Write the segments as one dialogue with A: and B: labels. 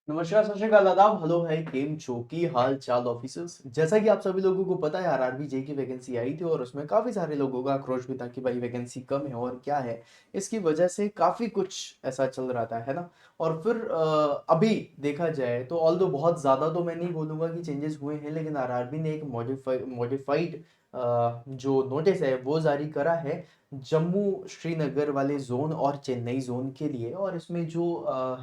A: नमस्कार, सत श्री अकाल, आदाब, हेलो है, केम छो की हाल चाल ऑफिसर्स। जैसा कि आप सभी लोगों को पता है, आरआरबी जे की वैकेंसी आई थी और उसमें काफी सारे लोगों का आक्रोश भी था कि भाई वैकेंसी कम है और क्या है। इसकी वजह से काफी कुछ ऐसा चल रहा था, है ना। और फिर अभी देखा जाए तो ऑल्दो बहुत ज्यादा तो मैं नहीं बोलूंगा कि चेंजेस हुए हैं, लेकिन आरआरबी ने एक मॉडिफाइड जो नोटिस है वो जारी करा है जम्मू श्रीनगर वाले जोन और चेन्नई जोन के लिए। और इसमें जो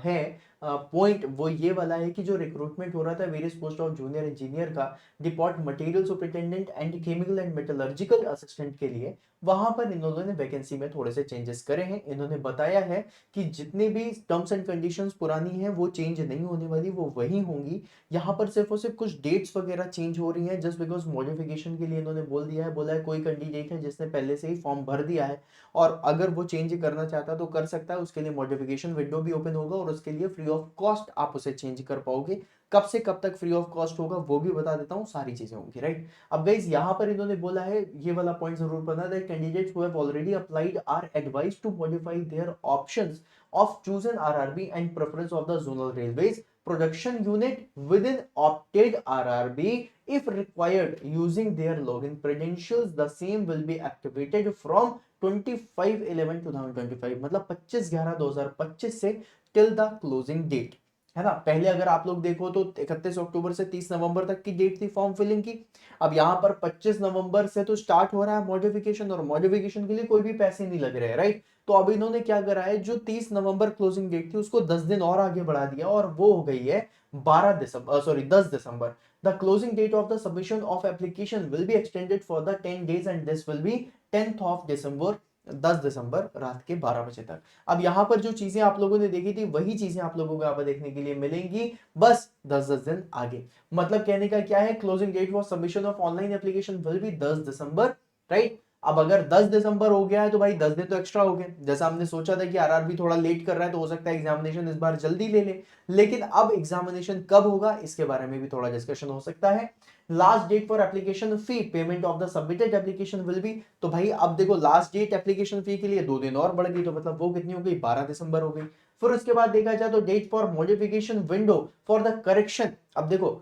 A: है पॉइंट वो ये वाला है कि जो रिक्रूटमेंट हो रहा था various post of junior engineer का depot material superintendent and chemical and metallurgical assistant के लिए, वहां पर इन्होंने वैकेंसी में थोड़े से चेंजेस करे हैं। इन्होंने बताया है कि जितने भी टर्म्स एंड कंडीशंस पुरानी हैं वो चेंज नहीं होने वाली, वो वही होंगी। यहाँ पर सिर्फ और सिर्फ कुछ डेट्स वगैरह चेंज हो रही हैं जस्ट बिकॉज मॉडिफिकेशन के लिए इन्होंने बोल दिया है। बोला है कोई कैंडिडेट है जिसने पहले से ही फॉर्म भर दिया है और अगर वो चेंज करना चाहता है तो कर सकता है, उसके लिए मॉडिफिकेशन विंडो भी ओपन होगा और उसके लिए फ्री ऑफ कॉस्ट आप उसे चेंज कर पाओगे। कब से कब तक फ्री ऑफ कॉस्ट होगा वो भी बता देता हूँ, सारी चीजें होंगी, राइट। अब गाइस यहाँ पर इन्होंने बोला है, ये वाला पॉइंट जरूर पढ़ना, that candidates who have already applied are advised to modify their options of chosen RRB and preference of the zonal railways production unit within opted RRB if required using their login credentials. The same will be activated from 25/11/2025, मतलब 25/11/2025 से till the closing date, है ना। पहले अगर आप लोग देखो तो 31 अक्टूबर से 30 नवंबर तक की डेट थी फॉर्म फिलिंग की। अब यहाँ पर 25 नवंबर से तो स्टार्ट हो रहा है मॉडिफिकेशन, और मॉडिफिकेशन के लिए कोई भी पैसे नहीं लग रहे हैं, राइट। तो अब इन्होंने क्या करा है, जो 30 नवंबर क्लोजिंग डेट थी उसको 10 दिन और आगे बढ़ा दिया और वो हो गई है 12 दिसंबर, सॉरी 10 दिसंबर। The closing date of the submission of application will be extended for the 10 days and this will be 10th of December, 10 दिसंबर रात के 12 बजे तक। अब यहां पर जो चीजें आप लोगों ने देखी थी वही चीजें आप लोगों को यहाँ पर देखने के लिए मिलेंगी, बस 10-10 दिन आगे। मतलब कहने का क्या है, closing date for submission of online application will be 10 December, right. अब अगर 10 दिसंबर हो गया है तो भाई 10 दिन तो एक्स्ट्रा हो गए। जैसा हमने सोचा था कि आरआरबी थोड़ा लेट कर रहा है तो हो सकता है एग्जामिनेशन इस बार जल्दी ले ले, लेकिन अब एग्जामिनेशन कब होगा इसके बारे में भी थोड़ा डिस्कशन हो सकता है। Last date for application fee payment of the submitted application will be, तो भाई अब देखो लास्ट डेट एप्लीकेशन फी के लिए 2 दिन और बढ़ गई, तो मतलब वो कितनी हो गई, 12 दिसंबर हो गई। फिर उसके बाद देखा जाए तो date for modification window for the correction, अब देखो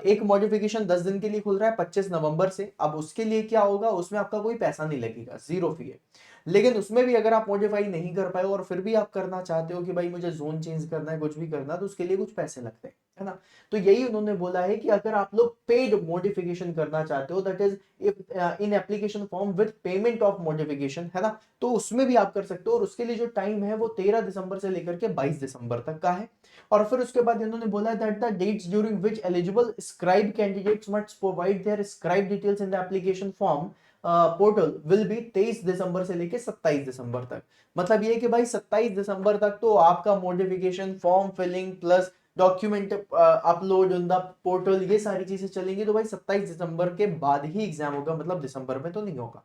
A: एक मॉडिफिकेशन 10 दिन के लिए खुल रहा है 25 नवंबर से। अब उसके लिए क्या होगा, उसमें आपका कोई पैसा नहीं लगेगा, जीरो फी है। लेकिन उसमें भी अगर आप मॉडिफाई नहीं कर पाए और फिर भी आप करना चाहते हो कि भाई मुझे जोन चेंज करना है, कुछ भी करना है, तो उसके लिए कुछ पैसे लगते हैं, है ना। तो यही उन्होंने बोला है कि अगर आप लोग पेड मॉडिफिकेशन करना चाहते हो, that is if in application form with payment of modification, है ना, तो उसमें भी आप कर सकते हो। और उसके लिए जो टाइम है वो 13 दिसंबर से लेकर के 22 दिसंबर तक का है। और फिर उसके बाद इन्होंने बोला that the dates during which eligible scribe candidates must provide their scribe details in the application form portal will be 23 December से लेके 27 दिसंबर तक। मतलब ये कि भाई 27 दिसंबर तक तो आपका modification form filling plus document upload in the portal ये सारी चीजें चलेंगी। तो भाई 27 दिसंबर के बाद ही एग्जाम होगा, मतलब दिसंबर में तो नहीं होगा,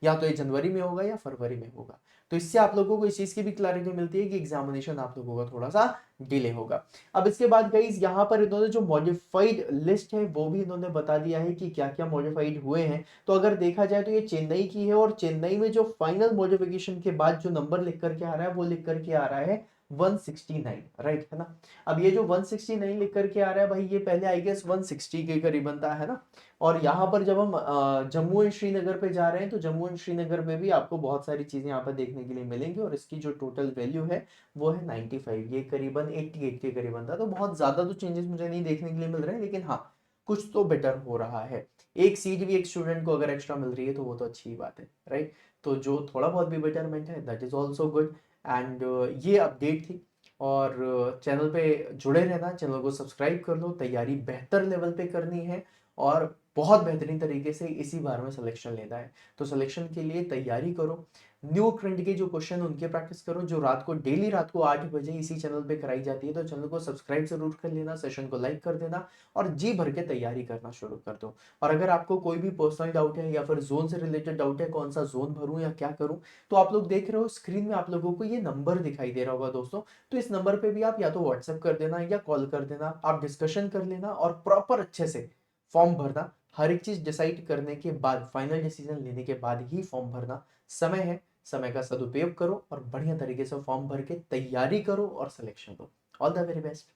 A: या तो ये जनवरी में होगा या फरवरी में होगा। तो इससे आप लोगों को इस चीज की भी क्लैरिटी मिलती है कि एग्जामिनेशन आप लोगों का थोड़ा सा डिले होगा। अब इसके बाद गाइस यहाँ पर इन्होंने जो मॉडिफाइड लिस्ट है वो भी इन्होंने बता दिया है कि क्या क्या मॉडिफाइड हुए हैं। तो अगर देखा जाए तो ये चेन्नई की है, और चेन्नई में जो फाइनल मॉडिफिकेशन के बाद जो नंबर लिख करके आ रहा है वो लिख करके आ रहा है 169, राइट, है ना। अब ये जो 169 लिख करके आ रहा है भाई, ये पहले आई गेस 160 के करीबन था, है ना। और यहाँ पर जब हम जम्मू एंड श्रीनगर पे जा रहे हैं तो जम्मू एंड श्रीनगर में भी आपको बहुत सारी चीजें यहाँ पर देखने के लिए मिलेंगी, और इसकी जो टोटल वैल्यू है वो है 95, ये करीबन 88 के करीबन था। तो बहुत ज्यादा तो चेंजेस मुझे नहीं देखने के लिए मिल रहे हैं, लेकिन हाँ कुछ तो बेटर हो रहा है। एक सीट भी एक स्टूडेंट को अगर एक्स्ट्रा मिल रही है तो वो तो अच्छी बात है, राइट। तो जो थोड़ा बहुत भी बेटरमेंट है that is also good. And ये अपडेट थी। और चैनल पे जुड़े रहना, चैनल को सब्सक्राइब कर लो, तैयारी बेहतर लेवल पे करनी है और बहुत बेहतरीन तरीके से इसी बार में सिलेक्शन लेना है। तो सिलेक्शन के लिए तैयारी करो, न्यू ट्रेंड के जो क्वेश्चन उनके प्रैक्टिस करो, जो रात को डेली रात को 8 बजे इसी चैनल पे कराई जाती है। तो चैनल को सब्सक्राइब जरूर कर लेना, सेशन को लाइक कर देना और जी भर के तैयारी करना शुरू कर दो। और अगर आपको कोई भी पर्सनल डाउट है या फिर जोन से रिलेटेड डाउट है, कौन सा जोन भरूं या क्या करूं, तो आप लोग देख रहे हो स्क्रीन में आप लोगों को ये नंबर दिखाई दे रहा होगा दोस्तों। तो इस नंबर पे भी आप या तो व्हाट्सएप कर देना या कॉल कर देना, आप डिस्कशन कर लेना और प्रॉपर अच्छे से फॉर्म भरना। हर एक चीज डिसाइड करने के बाद, फाइनल डिसीजन लेने के बाद ही फॉर्म भरना। समय है, समय का सदुपयोग करो और बढ़िया तरीके से फॉर्म भर के तैयारी करो और selection low. All the very best.